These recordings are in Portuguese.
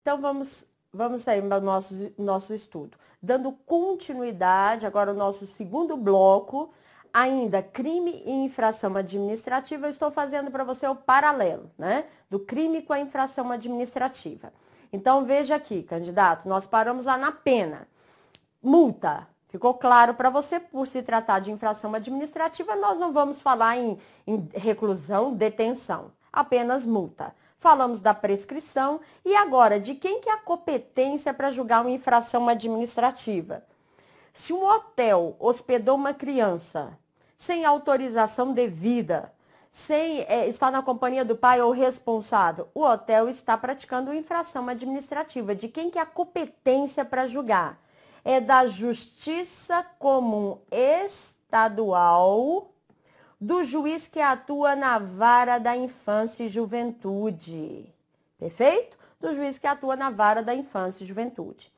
Então, vamos aí para o nosso estudo. Dando continuidade, agora o nosso segundo bloco, ainda crime e infração administrativa, eu estou fazendo para você o paralelo, né? Do crime com a infração administrativa. Então, veja aqui, candidato, nós paramos lá na pena. Multa. Ficou claro para você, por se tratar de infração administrativa, nós não vamos falar em reclusão, detenção, apenas multa. Falamos da prescrição e agora, de quem que é a competência para julgar uma infração administrativa? Se um hotel hospedou uma criança sem autorização devida, sem estar na companhia do pai ou responsável, o hotel está praticando infração administrativa. De quem que é a competência para julgar? É da Justiça Comum Estadual, do juiz que atua na vara da infância e juventude. Perfeito? Do juiz que atua na vara da infância e juventude.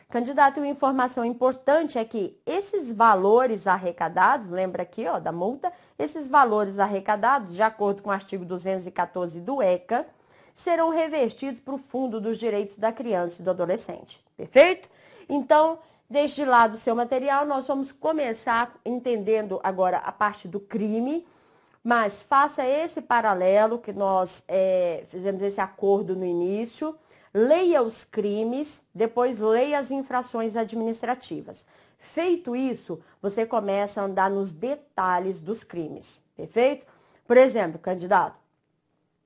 Candidato, uma informação importante é que esses valores arrecadados, lembra aqui, ó, da multa, esses valores arrecadados, de acordo com o artigo 214 do ECA, serão revertidos para o Fundo dos Direitos da Criança e do Adolescente. Perfeito? Então, deixe de lado o seu material, nós vamos começar entendendo agora a parte do crime, mas faça esse paralelo que nós fizemos esse acordo no início. Leia os crimes, depois leia as infrações administrativas. Feito isso, você começa a andar nos detalhes dos crimes, perfeito? Por exemplo, candidato,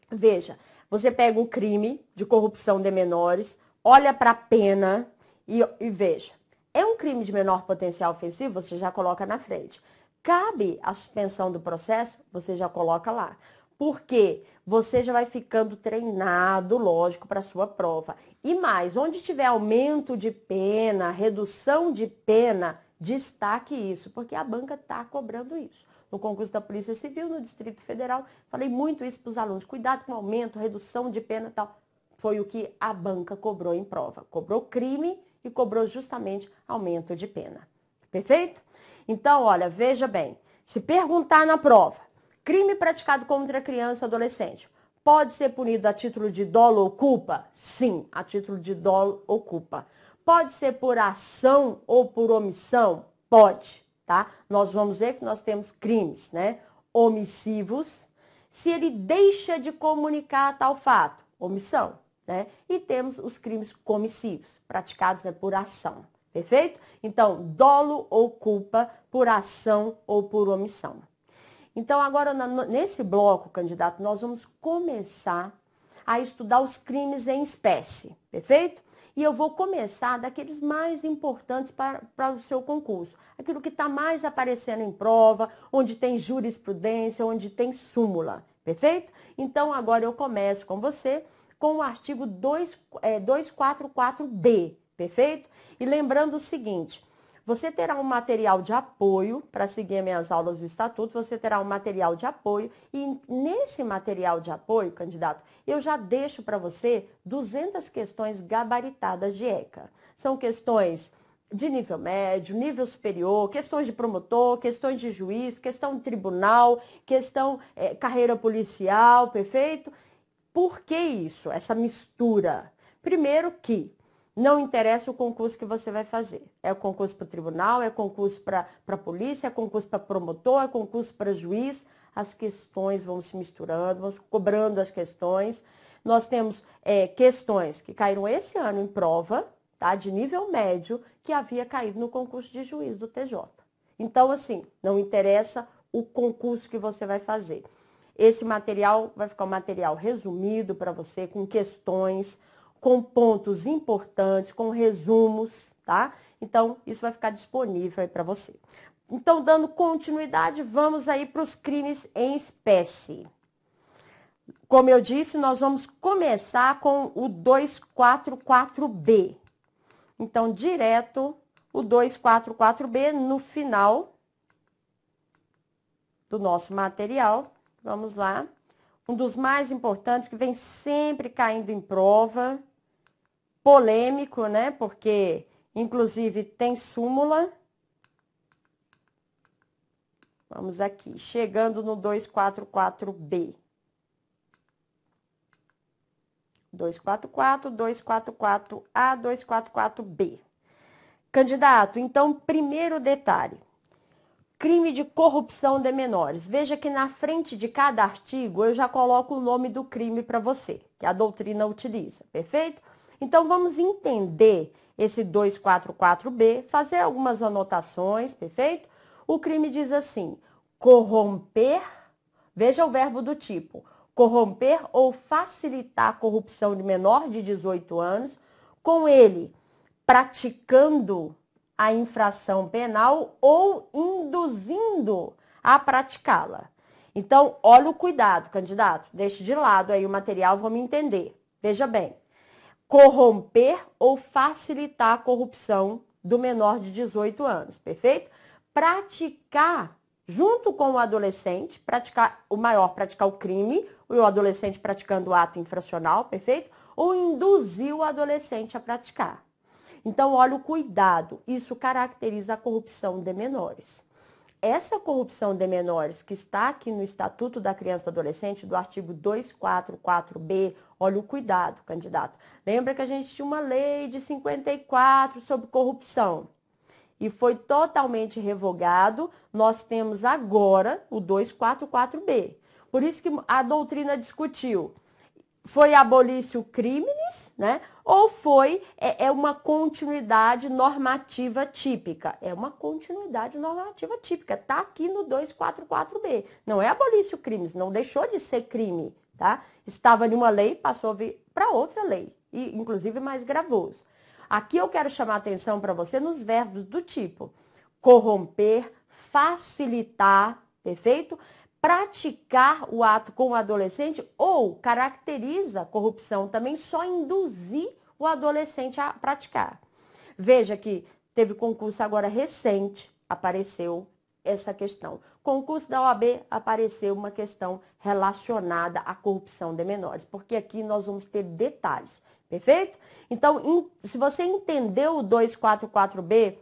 veja, você pega um crime de corrupção de menores, olha para a pena e veja, é um crime de menor potencial ofensivo, você já coloca na frente. Cabe a suspensão do processo, você já coloca lá. Porque você já vai ficando treinado, lógico, para a sua prova. E mais, onde tiver aumento de pena, redução de pena, destaque isso, porque a banca está cobrando isso. No concurso da Polícia Civil, no Distrito Federal, falei muito isso para os alunos. Cuidado com aumento, redução de pena e tal. Foi o que a banca cobrou em prova. Cobrou crime e cobrou justamente aumento de pena. Perfeito? Então, olha, veja bem. Se perguntar na prova, crime praticado contra criança e adolescente pode ser punido a título de dolo ou culpa? Sim, a título de dolo ou culpa. Pode ser por ação ou por omissão? Pode, tá? Nós vamos ver que nós temos crimes, né? Omissivos. Se ele deixa de comunicar tal fato, omissão, né? E temos os crimes comissivos, praticados por ação. Perfeito? Então, dolo ou culpa por ação ou por omissão. Então, agora, nesse bloco, candidato, nós vamos começar a estudar os crimes em espécie, perfeito? E eu vou começar daqueles mais importantes para o seu concurso. Aquilo que está mais aparecendo em prova, onde tem jurisprudência, onde tem súmula, perfeito? Então, agora eu começo com você com o artigo 244B, perfeito? E lembrando o seguinte, você terá um material de apoio para seguir minhas aulas do Estatuto, você terá um material de apoio e nesse material de apoio, candidato, eu já deixo para você 200 questões gabaritadas de ECA. São questões de nível médio, nível superior, questões de promotor, questões de juiz, questão de tribunal, questão carreira policial, perfeito? Por que isso, essa mistura? Primeiro que não interessa o concurso que você vai fazer. É o concurso para o tribunal, é concurso para a polícia, é concurso para promotor, é concurso para juiz. As questões vão se misturando, vão cobrando as questões. Nós temos questões que caíram esse ano em prova, tá, de nível médio, que havia caído no concurso de juiz do TJ. Então, assim, não interessa o concurso que você vai fazer. Esse material vai ficar um material resumido para você, com questões, com pontos importantes, com resumos, tá? Então, isso vai ficar disponível aí para você. Então, dando continuidade, vamos aí para os crimes em espécie. Como eu disse, nós vamos começar com o 244B. Então, direto, o 244B no final do nosso material. Vamos lá. Um dos mais importantes, que vem sempre caindo em prova, polêmico, né? Porque, inclusive, tem súmula. Vamos aqui, chegando no 244B. 244, 244A, 244B. Candidato, então, primeiro detalhe. Crime de corrupção de menores. Veja que na frente de cada artigo eu já coloco o nome do crime para você, que a doutrina utiliza, perfeito? Então, vamos entender esse 244B, fazer algumas anotações, perfeito? O crime diz assim, corromper, veja o verbo do tipo, corromper ou facilitar a corrupção de menor de 18 anos, com ele praticando a infração penal ou induzindo a praticá-la. Então, olha o cuidado, candidato. Deixe de lado aí o material, vamos entender. Veja bem, corromper ou facilitar a corrupção do menor de 18 anos, perfeito? Praticar, junto com o adolescente, praticar o crime, o adolescente praticando o ato infracional, perfeito? Ou induzir o adolescente a praticar. Então, olha o cuidado, isso caracteriza a corrupção de menores. Essa corrupção de menores que está aqui no Estatuto da Criança e do Adolescente, do artigo 244B, olha o cuidado, candidato. Lembra que a gente tinha uma lei de 54 sobre corrupção e foi totalmente revogado, nós temos agora o 244B. Por isso que a doutrina discutiu. Foi abolício crimes, né? Ou foi uma continuidade normativa típica? É uma continuidade normativa típica. Está aqui no 244B. Não é abolício crimes, não deixou de ser crime, tá? Estava em uma lei, passou a vir para outra lei, e inclusive mais gravoso. Aqui eu quero chamar a atenção para você nos verbos do tipo corromper, facilitar, perfeito? Praticar o ato com o adolescente ou caracteriza a corrupção também só induzir o adolescente a praticar. Veja que teve concurso agora recente, apareceu essa questão. Concurso da OAB apareceu uma questão relacionada à corrupção de menores, porque aqui nós vamos ter detalhes, perfeito? Então, se você entendeu o 244B,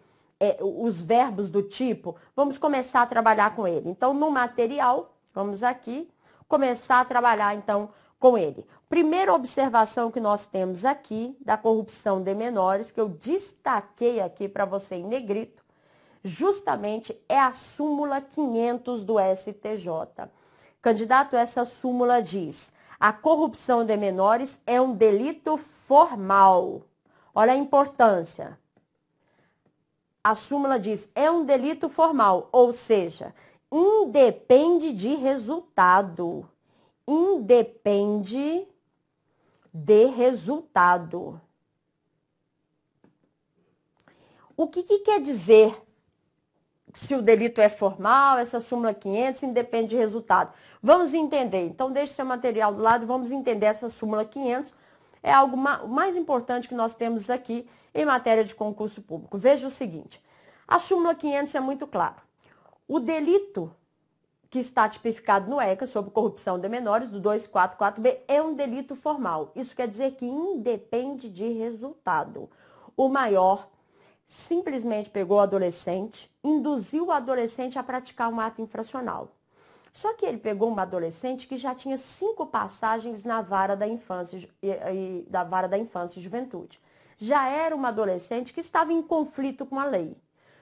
os verbos do tipo, vamos começar a trabalhar com ele. Então, no material, vamos aqui começar a trabalhar, então, com ele. Primeira observação que nós temos aqui da corrupção de menores, que eu destaquei aqui para você em negrito, justamente é a súmula 500 do STJ. Candidato, essa súmula diz, a corrupção de menores é um delito formal. Olha a importância. A súmula diz, é um delito formal, ou seja, independe de resultado. Independe de resultado. O que quer dizer se o delito é formal, essa súmula 500, independe de resultado? Vamos entender. Então, deixe seu material do lado, vamos entender essa súmula 500. É algo mais importante que nós temos aqui em matéria de concurso público. Veja o seguinte, a súmula 500 é muito claro. O delito que está tipificado no ECA sobre corrupção de menores, do 244B, é um delito formal. Isso quer dizer que independe de resultado. O maior simplesmente pegou o adolescente, induziu o adolescente a praticar um ato infracional. Só que ele pegou uma adolescente que já tinha 5 passagens na vara da infância e juventude. Já era uma adolescente que estava em conflito com a lei.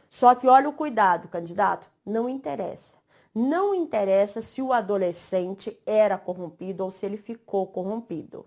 Só que olha o cuidado, candidato, não interessa. Não interessa se o adolescente era corrompido ou se ele ficou corrompido.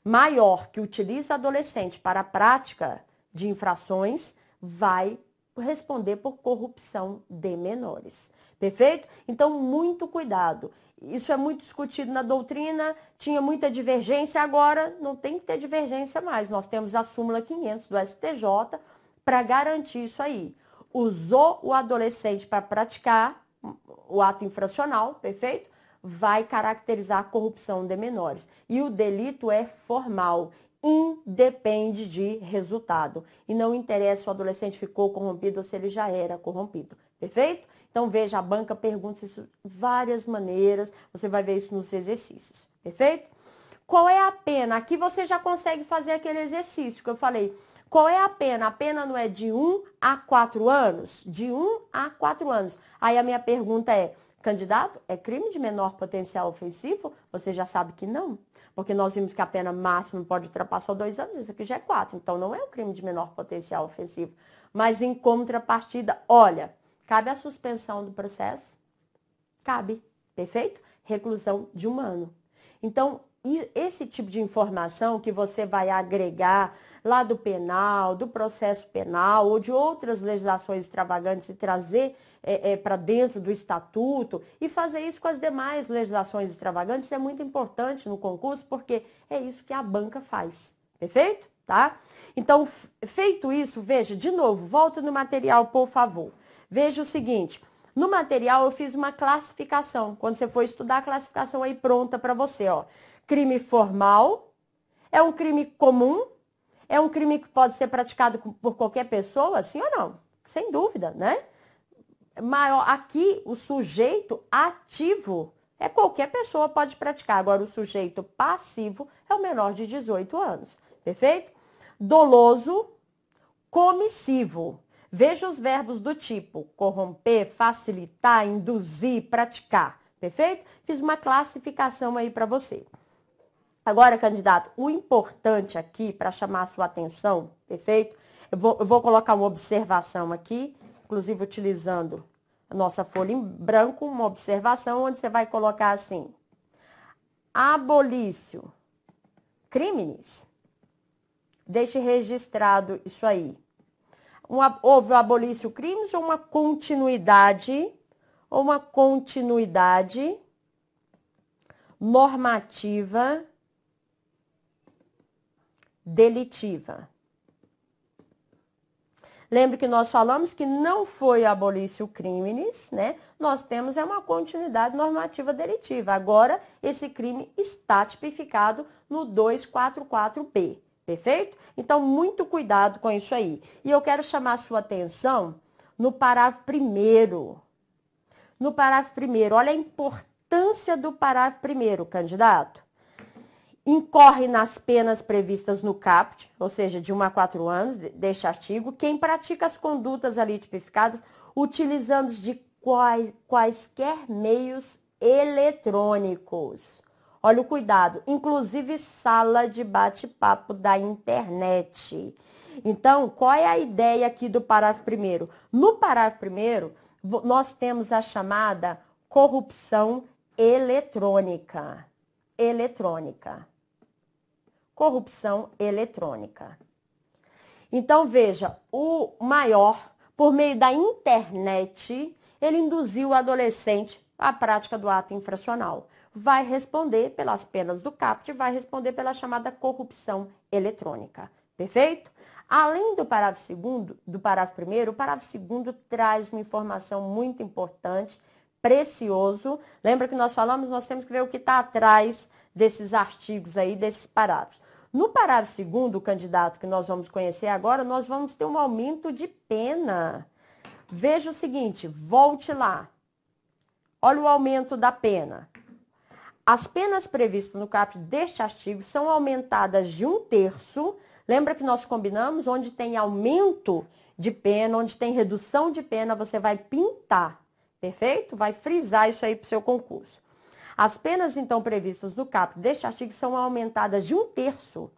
Maior que utiliza adolescente para a prática de infrações vai responder por corrupção de menores. Perfeito? Então, muito cuidado. Isso é muito discutido na doutrina, tinha muita divergência, agora não tem que ter divergência mais. Nós temos a súmula 500 do STJ para garantir isso aí. Usou o adolescente para praticar o ato infracional, perfeito? Vai caracterizar a corrupção de menores. E o delito é formal, independe de resultado. E não interessa se o adolescente ficou corrompido ou se ele já era corrompido, perfeito? Então, veja, a banca pergunta isso de várias maneiras, você vai ver isso nos exercícios, perfeito? Qual é a pena? Aqui você já consegue fazer aquele exercício que eu falei. Qual é a pena? A pena não é de 1 a 4 anos? De 1 a 4 anos. Aí a minha pergunta é, candidato, é crime de menor potencial ofensivo? Você já sabe que não. Porque nós vimos que a pena máxima pode ultrapassar 2 anos, isso aqui já é 4, então não é um crime de menor potencial ofensivo. Mas em contrapartida, olha, cabe a suspensão do processo? Cabe, perfeito? Reclusão de 1 ano. Então, esse tipo de informação que você vai agregar lá do penal, do processo penal ou de outras legislações extravagantes e trazer para dentro do estatuto e fazer isso com as demais legislações extravagantes é muito importante no concurso, porque é isso que a banca faz, perfeito? Tá? Então, feito isso, veja, de novo, volta no material, por favor. Veja o seguinte, no material eu fiz uma classificação, quando você for estudar a classificação aí pronta para você, ó. Crime formal, é um crime comum, é um crime que pode ser praticado por qualquer pessoa, sim ou não? Sem dúvida, né? Maior, aqui o sujeito ativo é qualquer pessoa pode praticar, agora o sujeito passivo é o menor de 18 anos, perfeito? Doloso, comissivo. Veja os verbos do tipo corromper, facilitar, induzir, praticar, perfeito? Fiz uma classificação aí para você. Agora, candidato, o importante aqui, para chamar a sua atenção, perfeito? Eu vou colocar uma observação aqui, inclusive utilizando a nossa folha em branco, uma observação onde você vai colocar assim, abolício crimes. Deixe registrado isso aí. Houve o abolício crimes ou uma continuidade normativa delitiva. Lembre que nós falamos que não foi abolício crimes, né? Nós temos uma continuidade normativa delitiva. Agora, esse crime está tipificado no 244B, perfeito? Então, muito cuidado com isso aí. E eu quero chamar a sua atenção no parágrafo 1º. No parágrafo 1º, olha a importância do parágrafo 1º, candidato. Incorre nas penas previstas no CAPT, ou seja, de 1 a 4 anos deste artigo, quem pratica as condutas ali tipificadas utilizando de quaisquer meios eletrônicos. Olha o cuidado, inclusive sala de bate-papo da internet. Então, qual é a ideia aqui do parágrafo 1º? No parágrafo 1º, nós temos a chamada corrupção eletrônica. Corrupção eletrônica. Então, veja, o maior, por meio da internet, ele induziu o adolescente à prática do ato infracional. Vai responder pelas penas do CAPT, vai responder pela chamada corrupção eletrônica. Perfeito? Além do parágrafo 2º, do parágrafo 1º, o parágrafo 2º traz uma informação muito importante, precioso. Lembra que nós falamos, nós temos que ver o que está atrás desses artigos aí, desses parágrafos. No parágrafo 2º, o candidato que nós vamos conhecer agora, nós vamos ter um aumento de pena. Veja o seguinte, volte lá. Olha o aumento da pena. As penas previstas no caput deste artigo são aumentadas de 1/3. Lembra que nós combinamos? Onde tem aumento de pena, onde tem redução de pena, você vai pintar. Perfeito? Vai frisar isso aí para o seu concurso. As penas, então, previstas no caput deste artigo são aumentadas de 1/3.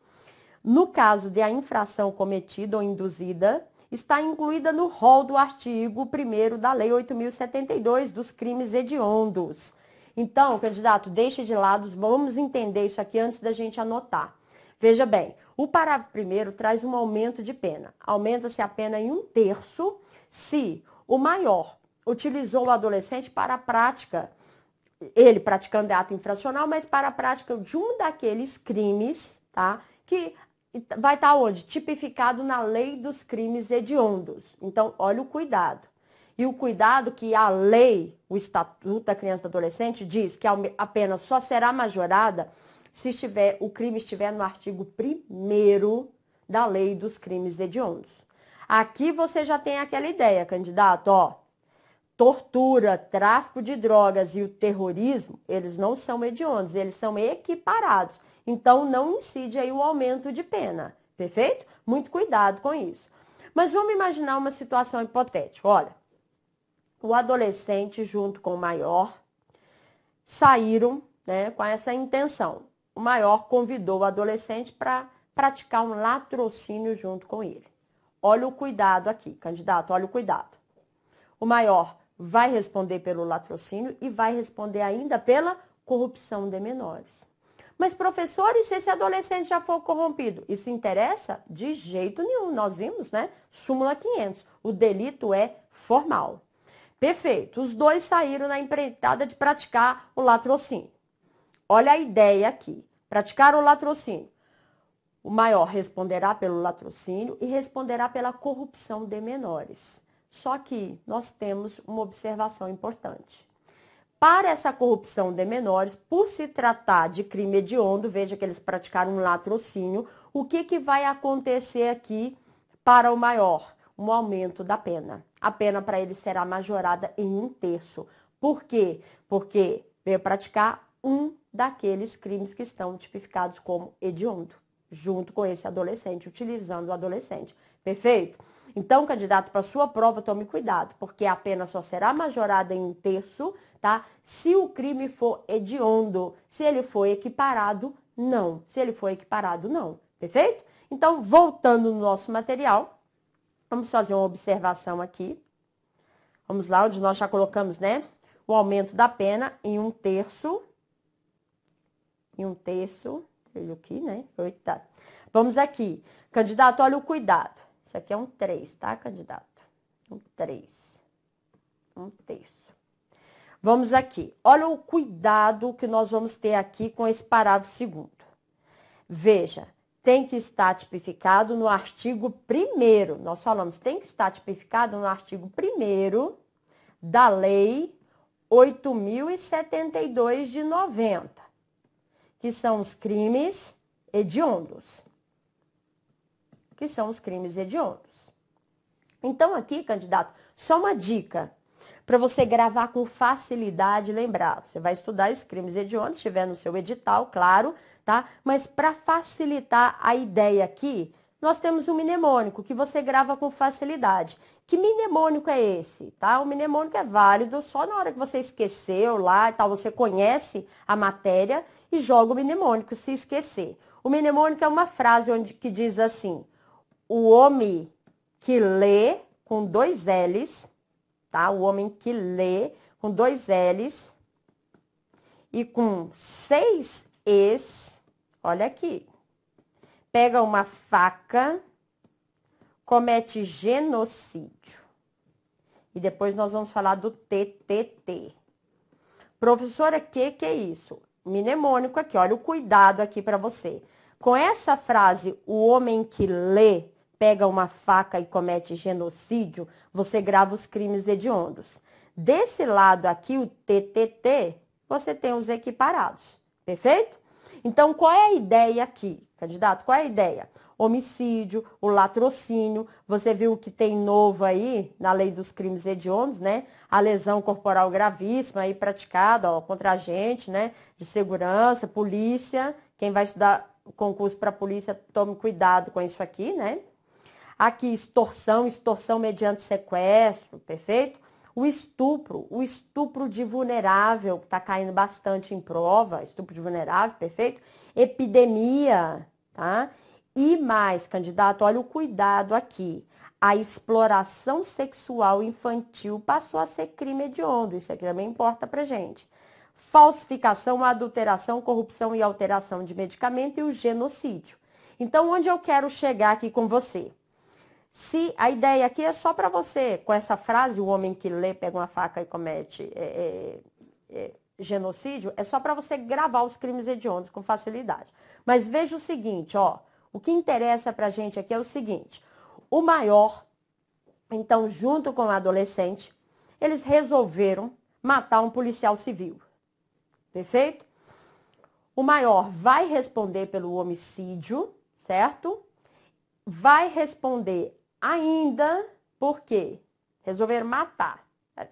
No caso de a infração cometida ou induzida, está incluída no rol do artigo 1º da Lei 8.072 dos crimes hediondos. Então, candidato, deixe de lado, vamos entender isso aqui antes da gente anotar. Veja bem, o parágrafo 1º traz um aumento de pena. Aumenta-se a pena em 1/3 se o maior utilizou o adolescente para a prática, ele praticando ato infracional, mas para a prática de um daqueles crimes, tá? Que vai estar onde? Tipificado na lei dos crimes hediondos. Então, olha o cuidado. E o cuidado que a lei, o Estatuto da Criança e do Adolescente, diz que a pena só será majorada se o crime estiver no artigo 1º da lei dos crimes hediondos. Aqui você já tem aquela ideia, candidato, ó. Tortura, tráfico de drogas e o terrorismo, eles não são hediondos, eles são equiparados. Então, não incide aí o aumento de pena, perfeito? Muito cuidado com isso. Mas vamos imaginar uma situação hipotética. Olha, o adolescente junto com o maior saíram, né, com essa intenção. o maior convidou o adolescente para praticar um latrocínio junto com ele. Olha o cuidado aqui, candidato, olha o cuidado. O maior vai responder pelo latrocínio e vai responder ainda pela corrupção de menores. Mas, professor, e se esse adolescente já for corrompido? Isso interessa? De jeito nenhum. Nós vimos, né? Súmula 500. O delito é formal. Perfeito. Os dois saíram na empreitada de praticar o latrocínio. Olha a ideia aqui. Praticar o latrocínio. O maior responderá pelo latrocínio e responderá pela corrupção de menores. Só que nós temos uma observação importante. Para essa corrupção de menores, por se tratar de crime hediondo, veja que eles praticaram um latrocínio, o que vai acontecer aqui para o maior? Um aumento da pena. A pena para ele será majorada em 1/3. Por quê? Porque veio praticar um daqueles crimes que estão tipificados como hediondo, junto com esse adolescente, utilizando o adolescente. Perfeito? Então, candidato, para sua prova, tome cuidado, porque a pena só será majorada em 1/3, tá? Se o crime for hediondo. Se ele for equiparado, não. Se ele for equiparado, não. Perfeito? Então, voltando no nosso material, vamos fazer uma observação aqui. Vamos lá, onde nós já colocamos, né? O aumento da pena em 1/3. Em 1/3. Veio aqui, né? Eita. Vamos aqui. Candidato, olha o cuidado. Isso aqui é 1/3, tá, candidato? 1/3. 1/3. Vamos aqui. Olha o cuidado que nós vamos ter aqui com esse parágrafo 2º. Veja, tem que estar tipificado no artigo 1º. Nós falamos, tem que estar tipificado no artigo 1º da Lei 8.072 de 90, que são os crimes hediondos. Que são os crimes hediondos. Então, aqui, candidato, só uma dica para você gravar com facilidade e lembrar. Você vai estudar esses crimes hediondos, estiver no seu edital, claro, tá? Mas para facilitar a ideia aqui, nós temos um mnemônico que você grava com facilidade. Que mnemônico é esse, tá? O mnemônico é válido só na hora que você esqueceu lá e tal, você conhece a matéria e joga o mnemônico, se esquecer. O mnemônico é uma frase que diz assim: o homem que lê, com 2 L's, tá? O homem que lê, com 2 L's e com 6 E's, olha aqui, pega uma faca, comete genocídio. E depois nós vamos falar do TTT. Professora, que é isso? Mnemônico aqui, olha o cuidado aqui para você. Com essa frase, o homem que lê, pega uma faca e comete genocídio, você grava os crimes hediondos. Desse lado aqui, o TTT, você tem os equiparados. Perfeito? Então, qual é a ideia aqui, candidato? Qual é a ideia? Homicídio, o latrocínio, você viu que tem novo aí na lei dos crimes hediondos, né? A lesão corporal gravíssima aí praticada, ó, contra agente, né? De segurança, polícia. Quem vai estudar o concurso para polícia, tome cuidado com isso aqui, né? Aqui, extorsão mediante sequestro, perfeito? O estupro de vulnerável, que está caindo bastante em prova, estupro de vulnerável, perfeito? Epidemia, tá? E mais, candidato, olha o cuidado aqui. A exploração sexual infantil passou a ser crime hediondo, isso aqui também importa pra gente. Falsificação, adulteração, corrupção e alteração de medicamento e o genocídio. Então, onde eu quero chegar aqui com você? Se a ideia aqui é só para você, com essa frase, o homem que lê, pega uma faca e comete genocídio, é só para você gravar os crimes hediondos com facilidade. Mas veja o seguinte, ó, o que interessa para a gente aqui é o seguinte, o maior, então, junto com o adolescente, eles resolveram matar um policial civil, perfeito? O maior vai responder pelo homicídio, certo? Vai responder ainda porque resolveram matar.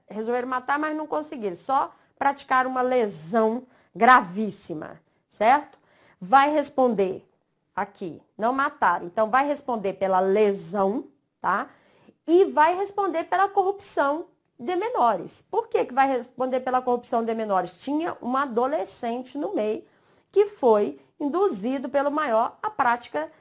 Resolveram matar, mas não conseguiram. Só praticaram uma lesão gravíssima, certo? Vai responder aqui, não mataram. Então, vai responder pela lesão, tá? E vai responder pela corrupção de menores. Por que vai responder pela corrupção de menores? Tinha uma adolescente no meio que foi induzido pelo maior à prática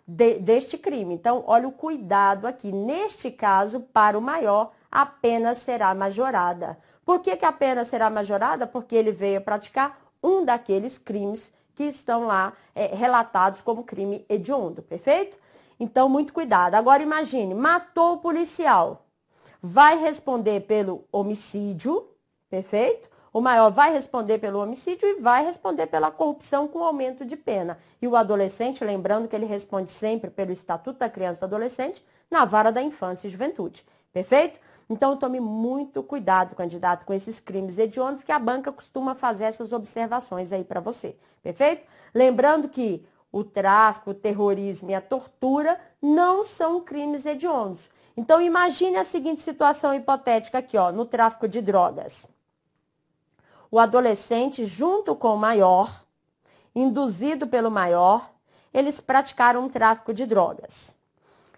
deste crime. Então, olha o cuidado aqui. Neste caso, para o maior, a pena será majorada. Por que a pena será majorada? Porque ele veio praticar um daqueles crimes que estão lá relatados como crime hediondo, perfeito? Então, muito cuidado. Agora, imagine, matou o policial. Vai responder pelo homicídio, perfeito? O maior vai responder pelo homicídio e vai responder pela corrupção com aumento de pena. E o adolescente, lembrando que ele responde sempre pelo Estatuto da Criança e do Adolescente, na vara da infância e juventude. Perfeito? Então, tome muito cuidado, candidato, com esses crimes hediondos, que a banca costuma fazer essas observações aí para você. Perfeito? Lembrando que o tráfico, o terrorismo e a tortura não são crimes hediondos. Então, imagine a seguinte situação hipotética aqui, ó, no tráfico de drogas. O adolescente, junto com o maior, induzido pelo maior, eles praticaram um tráfico de drogas.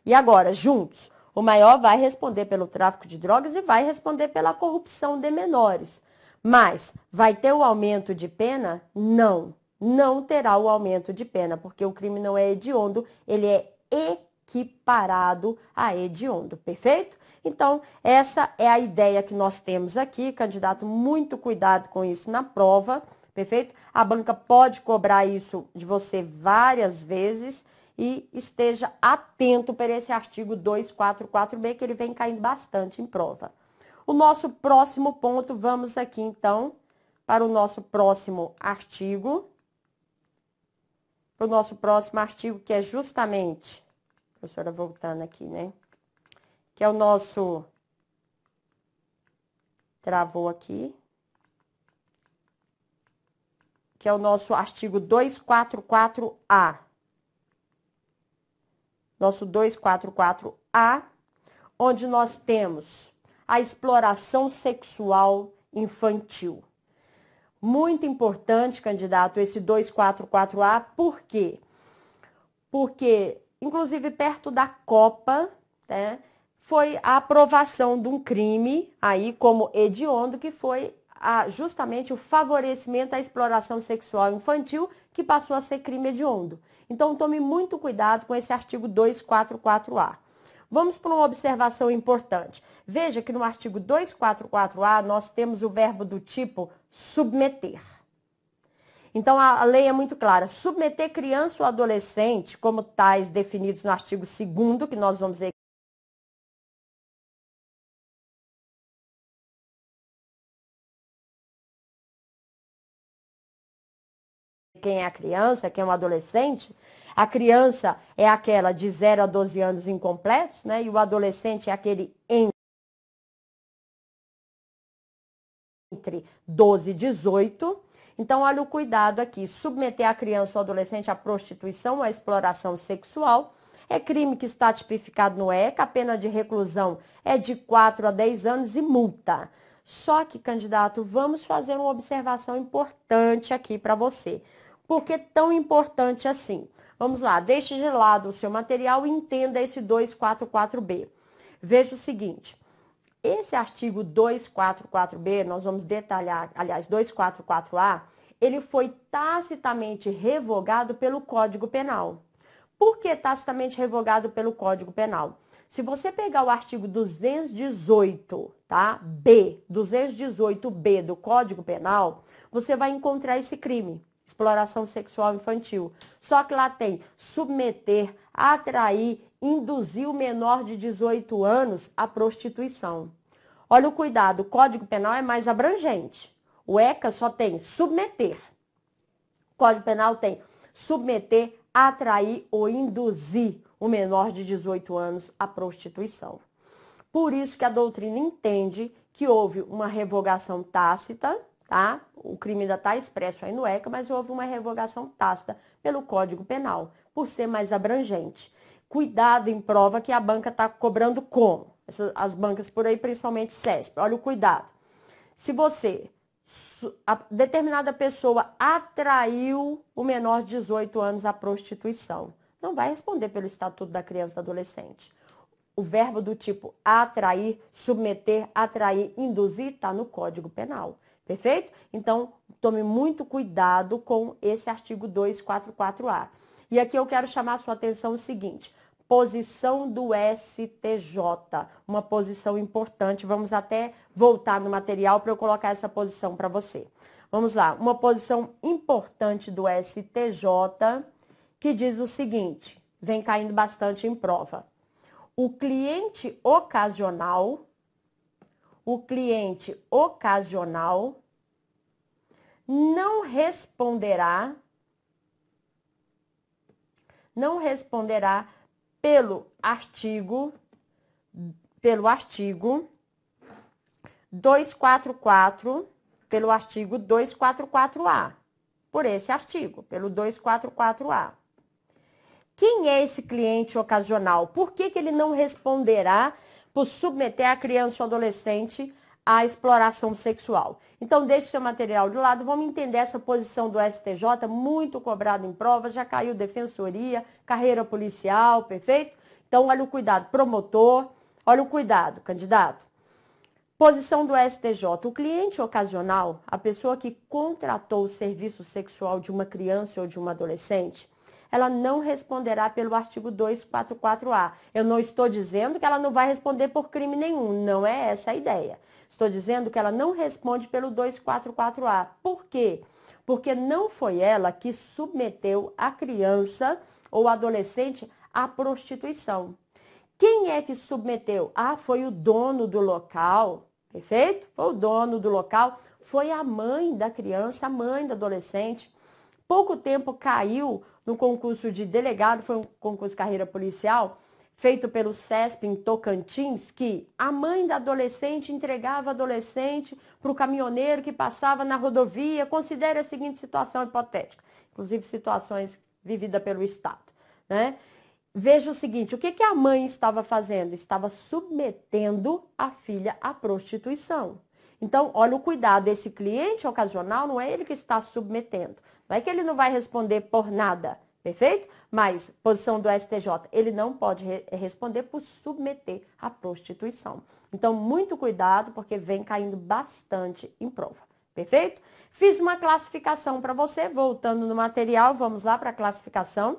E agora, juntos, o maior vai responder pelo tráfico de drogas e vai responder pela corrupção de menores. Mas vai ter o aumento de pena? Não, não terá o aumento de pena, porque o crime não é hediondo, ele é equiparado a hediondo, perfeito? Então, essa é a ideia que nós temos aqui, candidato, muito cuidado com isso na prova, perfeito? A banca pode cobrar isso de você várias vezes e esteja atento para esse artigo 244B, que ele vem caindo bastante em prova. O nosso próximo ponto, vamos aqui então para o nosso próximo artigo. Para o nosso próximo artigo, que é justamente, professora voltando aqui, né? Que é o nosso, travou aqui, que é o nosso artigo 244A. Nosso 244A, onde nós temos a exploração sexual infantil. Muito importante, candidato, esse 244A, por quê? Porque, inclusive, perto da Copa, né, foi a aprovação de um crime aí como hediondo, que foi justamente o favorecimento à exploração sexual infantil, que passou a ser crime hediondo. Então, tome muito cuidado com esse artigo 244A. Vamos para uma observação importante. Veja que no artigo 244A nós temos o verbo do tipo submeter. Então, a lei é muito clara. Submeter criança ou adolescente, como tais definidos no artigo 2º, que nós vamos ver quem é a criança, quem é o adolescente. A criança é aquela de 0 a 12 anos incompletos, né? E o adolescente é aquele entre 12 e 18. Então, olha o cuidado aqui. Submeter a criança ou adolescente à prostituição ou à exploração sexual é crime que está tipificado no ECA. A pena de reclusão é de 4 a 10 anos e multa. Só que, candidato, vamos fazer uma observação importante aqui para você. Por que tão importante assim? Vamos lá, deixe de lado o seu material e entenda esse 244B. Veja o seguinte, esse artigo 244B, nós vamos detalhar, aliás, 244A, ele foi tacitamente revogado pelo Código Penal. Por que tacitamente revogado pelo Código Penal? Se você pegar o artigo 218, tá? 218B do Código Penal, você vai encontrar esse crime. Exploração sexual infantil. Só que lá tem submeter, atrair, induzir o menor de 18 anos à prostituição. Olha o cuidado, o Código Penal é mais abrangente. O ECA só tem submeter. O Código Penal tem submeter, atrair ou induzir o menor de 18 anos à prostituição. Por isso que a doutrina entende que houve uma revogação tácita, tá? O crime ainda está expresso aí no ECA, mas houve uma revogação tácita pelo Código Penal, por ser mais abrangente. Cuidado em prova que a banca está cobrando como? As bancas por aí, principalmente CESP. Olha o cuidado. Se você, a determinada pessoa atraiu o menor de 18 anos à prostituição, não vai responder pelo Estatuto da Criança e do Adolescente. O verbo do tipo atrair, submeter, atrair, induzir está no Código Penal. Perfeito? Então, tome muito cuidado com esse artigo 244A. E aqui eu quero chamar a sua atenção o seguinte: posição do STJ, uma posição importante. Vamos até voltar no material para eu colocar essa posição para você. Vamos lá, uma posição importante do STJ que diz o seguinte, vem caindo bastante em prova. O cliente ocasional não responderá pelo artigo 244A, por esse artigo, pelo 244A. Quem é esse cliente ocasional? Por que ele não responderá por submeter a criança ou adolescente à exploração sexual? Então, deixe seu material de lado, vamos entender essa posição do STJ, muito cobrado em prova, já caiu defensoria, carreira policial, perfeito? Então, olha o cuidado, promotor, olha o cuidado, candidato. Posição do STJ, o cliente ocasional, a pessoa que contratou o serviço sexual de uma criança ou de uma adolescente, ela não responderá pelo artigo 244A. Eu não estou dizendo que ela não vai responder por crime nenhum, não é essa a ideia. Estou dizendo que ela não responde pelo 244A. Por quê? Porque não foi ela que submeteu a criança ou adolescente à prostituição. Quem é que submeteu? Ah, foi o dono do local, perfeito? Foi o dono do local, foi a mãe da criança, a mãe do adolescente. Pouco tempo caiu no concurso de delegado, foi um concurso de carreira policial, feito pelo CESP em Tocantins, que a mãe da adolescente entregava a adolescente para o caminhoneiro que passava na rodovia. Considere a seguinte situação hipotética, inclusive situações vividas pelo Estado, né? Veja o seguinte, o que a mãe estava fazendo? Estava submetendo a filha à prostituição. Então, olha o cuidado, esse cliente ocasional não é ele que está submetendo. Não é que ele não vai responder por nada, perfeito? Mas, posição do STJ, ele não pode responder por submeter à prostituição. Então, muito cuidado, porque vem caindo bastante em prova, perfeito? Fiz uma classificação para você, voltando no material, vamos lá para a classificação.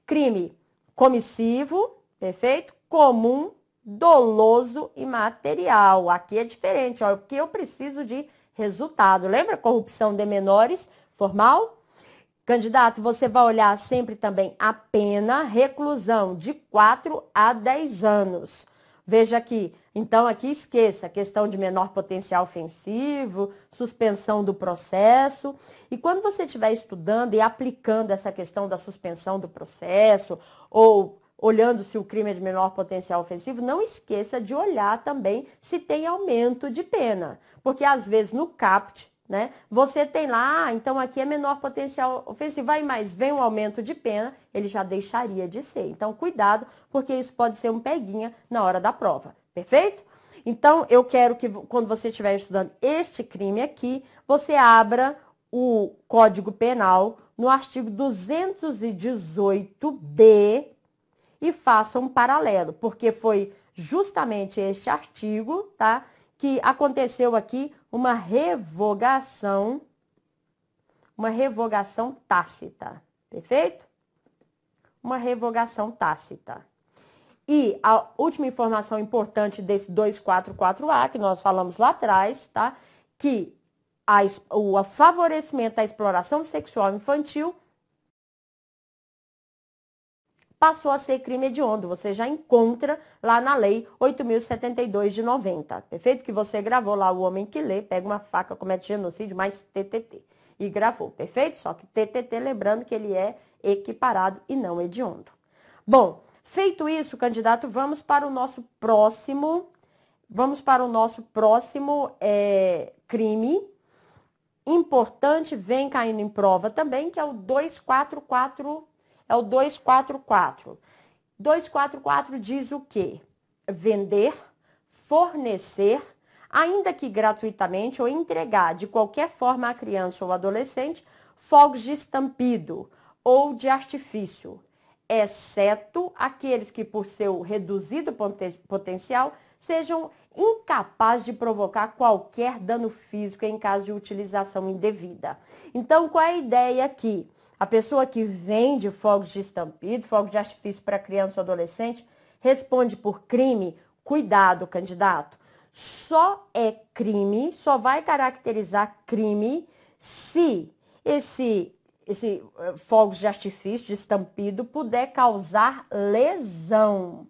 Crime comissivo, perfeito? Comum, doloso e material. Aqui é diferente, ó, porque eu preciso de resultado. Lembra corrupção de menores, formal? Candidato, você vai olhar sempre também a pena, reclusão de 4 a 10 anos. Veja aqui, então aqui esqueça a questão de menor potencial ofensivo, suspensão do processo. E quando você estiver estudando e aplicando essa questão da suspensão do processo, ou olhando se o crime é de menor potencial ofensivo, não esqueça de olhar também se tem aumento de pena. Porque às vezes no CAPT, né, você tem lá, então aqui é menor potencial ofensivo, vai mais, vem um aumento de pena, ele já deixaria de ser. Então, cuidado, porque isso pode ser um peguinha na hora da prova, perfeito? Então, eu quero que quando você estiver estudando este crime aqui, você abra o Código Penal no artigo 218B e faça um paralelo, porque foi justamente este artigo, tá, que aconteceu aqui uma revogação tácita, perfeito? Uma revogação tácita. E a última informação importante desse 244A, que nós falamos lá atrás, tá? Que o favorecimento da exploração sexual infantil passou a ser crime hediondo. Você já encontra lá na lei 8.072 de 90. Perfeito? Que você gravou lá, o homem que lê, pega uma faca, comete genocídio, mais TTT. E gravou, perfeito? Só que TTT, lembrando que ele é equiparado e não hediondo. Bom, feito isso, candidato, vamos para o nosso próximo crime importante, vem caindo em prova também, que é o 244. É o 244. 244 diz o quê? Vender, fornecer, ainda que gratuitamente, ou entregar de qualquer forma à criança ou adolescente fogos de estampido ou de artifício, exceto aqueles que, por seu reduzido potencial, sejam incapaz de provocar qualquer dano físico em caso de utilização indevida. Então, qual é a ideia aqui? A pessoa que vende fogos de estampido, fogos de artifício para criança ou adolescente, responde por crime? Cuidado, candidato. Só é crime, só vai caracterizar crime se esse fogos de artifício, de estampido, puder causar lesão.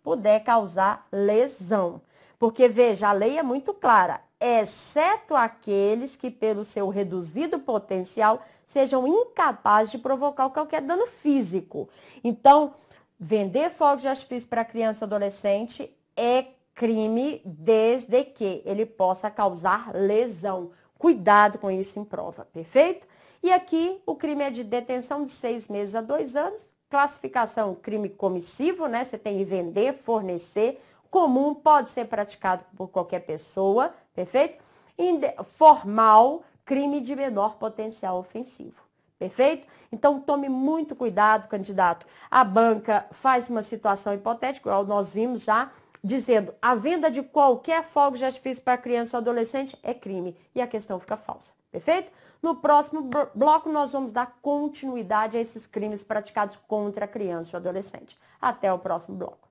Puder causar lesão. Porque, veja, a lei é muito clara, exceto aqueles que, pelo seu reduzido potencial, sejam incapazes de provocar qualquer dano físico. Então, vender fogos de artifício para criança e adolescente é crime desde que ele possa causar lesão. Cuidado com isso em prova, perfeito? E aqui o crime é de detenção de 6 meses a 2 anos. Classificação crime comissivo, né? Você tem que vender, fornecer. Comum, pode ser praticado por qualquer pessoa, perfeito? Formal, crime de menor potencial ofensivo. Perfeito? Então, tome muito cuidado, candidato. A banca faz uma situação hipotética, igual nós vimos já, dizendo a venda de qualquer fogo de artifício para criança ou adolescente é crime. E a questão fica falsa. Perfeito? No próximo bloco, nós vamos dar continuidade a esses crimes praticados contra a criança ou adolescente. Até o próximo bloco.